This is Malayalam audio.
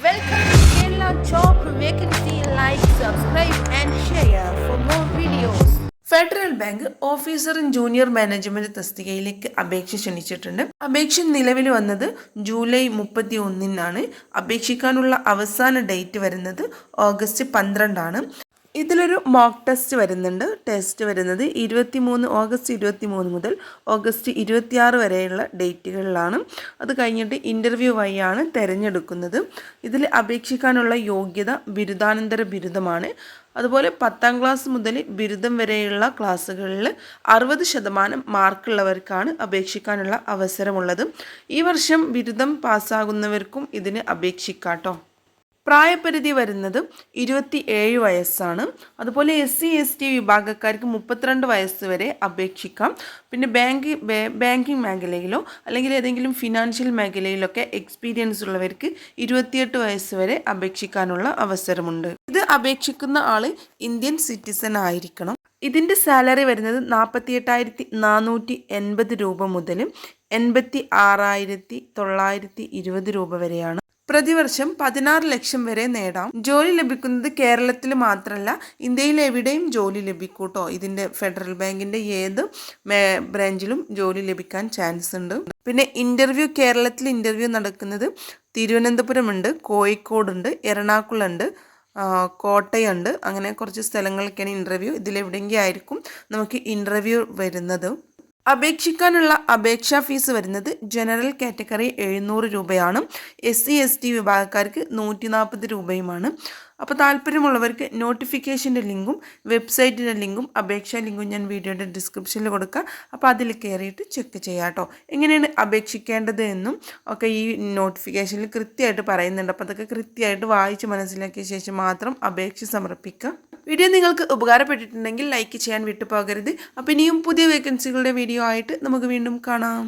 Welcome to Kerala Job Vacancy. Like, subscribe and share for more videos. Federal bank officer in junior management തസ്തികയിലേക്ക് അപേക്ഷ ക്ഷണിച്ചിട്ടുണ്ട്. അപേക്ഷ നിലവിൽ വന്നത് ജൂലൈ 31-നാണ്. അപേക്ഷിക്കാനുള്ള അവസാന ഡേറ്റ് വരുന്നത് ഓഗസ്റ്റ് 12 ഇതിലൊരു മോക്ക് ടെസ്റ്റ് വരുന്നുണ്ട്. ടെസ്റ്റ് വരുന്നത് ഓഗസ്റ്റ് 23 മുതൽ ഓഗസ്റ്റ് 26 വരെയുള്ള ഡേറ്റുകളിലാണ്. അത് കഴിഞ്ഞിട്ട് ഇൻ്റർവ്യൂ വഴിയാണ് തിരഞ്ഞെടുക്കുന്നത്. ഇതിൽ അപേക്ഷിക്കാനുള്ള യോഗ്യത ബിരുദാനന്തര ബിരുദമാണ്. അതുപോലെ 10ാം ക്ലാസ് മുതൽ ബിരുദം വരെയുള്ള ക്ലാസ്സുകളിൽ 60% മാർക്കുള്ളവർക്കാണ് അപേക്ഷിക്കാനുള്ള അവസരമുള്ളത്. ഈ വർഷം ബിരുദം പാസ്സാകുന്നവർക്കും ഇതിന് അപേക്ഷിക്കാം കേട്ടോ. പ്രായപരിധി വരുന്നത് 27 വയസ്സാണ്. അതുപോലെ SC/ST വിഭാഗക്കാർക്ക് 32 വയസ്സ് വരെ അപേക്ഷിക്കാം. പിന്നെ ബാങ്കിങ് മേഖലയിലോ അല്ലെങ്കിൽ ഏതെങ്കിലും ഫിനാൻഷ്യൽ മേഖലയിലൊക്കെ എക്സ്പീരിയൻസ് ഉള്ളവർക്ക് 28 വയസ്സ് വരെ അപേക്ഷിക്കാനുള്ള അവസരമുണ്ട്. ഇത് അപേക്ഷിക്കുന്ന ആൾ ഇന്ത്യൻ സിറ്റിസൺ ആയിരിക്കണം. ഇതിൻ്റെ സാലറി വരുന്നത് 48,480 രൂപ മുതൽ 86,920 രൂപ വരെയാണ്. പ്രതിവർഷം 16 ലക്ഷം വരെ നേടാം. ജോലി ലഭിക്കുന്നത് കേരളത്തിൽ മാത്രമല്ല, ഇന്ത്യയിൽ എവിടെയും ജോലി ലഭിക്കും കേട്ടോ. ഇതിൻ്റെ ഫെഡറൽ ബാങ്കിൻ്റെ ഏത് ബ്രാഞ്ചിലും ജോലി ലഭിക്കാൻ ചാൻസ് ഉണ്ട്. പിന്നെ കേരളത്തിൽ ഇൻ്റർവ്യൂ നടക്കുന്നത് തിരുവനന്തപുരമുണ്ട്, കോഴിക്കോടുണ്ട്, എറണാകുളമുണ്ട്, കോട്ടയുണ്ട്. അങ്ങനെ കുറച്ച് സ്ഥലങ്ങളിലേക്കാണ് ഇൻ്റർവ്യൂ. ഇതിലെവിടെയെങ്കിലും ആയിരിക്കും നമുക്ക് ഇൻ്റർവ്യൂ വരുന്നത്. അപേക്ഷിക്കാനുള്ള അപേക്ഷാ ഫീസ് വരുന്നത് ജനറൽ കാറ്റഗറി 700 രൂപയാണ്. SC/ST വിഭാഗക്കാർക്ക് 140 രൂപയുമാണ്. അപ്പോൾ താല്പര്യമുള്ളവർക്ക് നോട്ടിഫിക്കേഷൻ്റെ ലിങ്കും വെബ്സൈറ്റിൻ്റെ ലിങ്കും അപേക്ഷാ ലിങ്കും ഞാൻ വീഡിയോയുടെ ഡിസ്ക്രിപ്ഷനിൽ കൊടുക്കാം. അപ്പോൾ അതിൽ കയറിയിട്ട് ചെക്ക് ചെയ്യാം കേട്ടോ. എങ്ങനെയാണ് അപേക്ഷിക്കേണ്ടത് എന്നും ഒക്കെ ഈ നോട്ടിഫിക്കേഷനിൽ കൃത്യമായിട്ട് പറയുന്നുണ്ട്. അപ്പോൾ അതൊക്കെ കൃത്യമായിട്ട് വായിച്ച് മനസ്സിലാക്കിയ ശേഷം മാത്രം അപേക്ഷ സമർപ്പിക്കുക. വീഡിയോ നിങ്ങൾക്ക് ഉപകാരപ്പെട്ടിട്ടുണ്ടെങ്കിൽ ലൈക്ക് ചെയ്യാൻ വിട്ടുപോകരുത്. അപ്പോൾ ഇനിയും പുതിയ വേക്കൻസികളുടെ വീഡിയോ ആയിട്ട് നമുക്ക് വീണ്ടും കാണാം.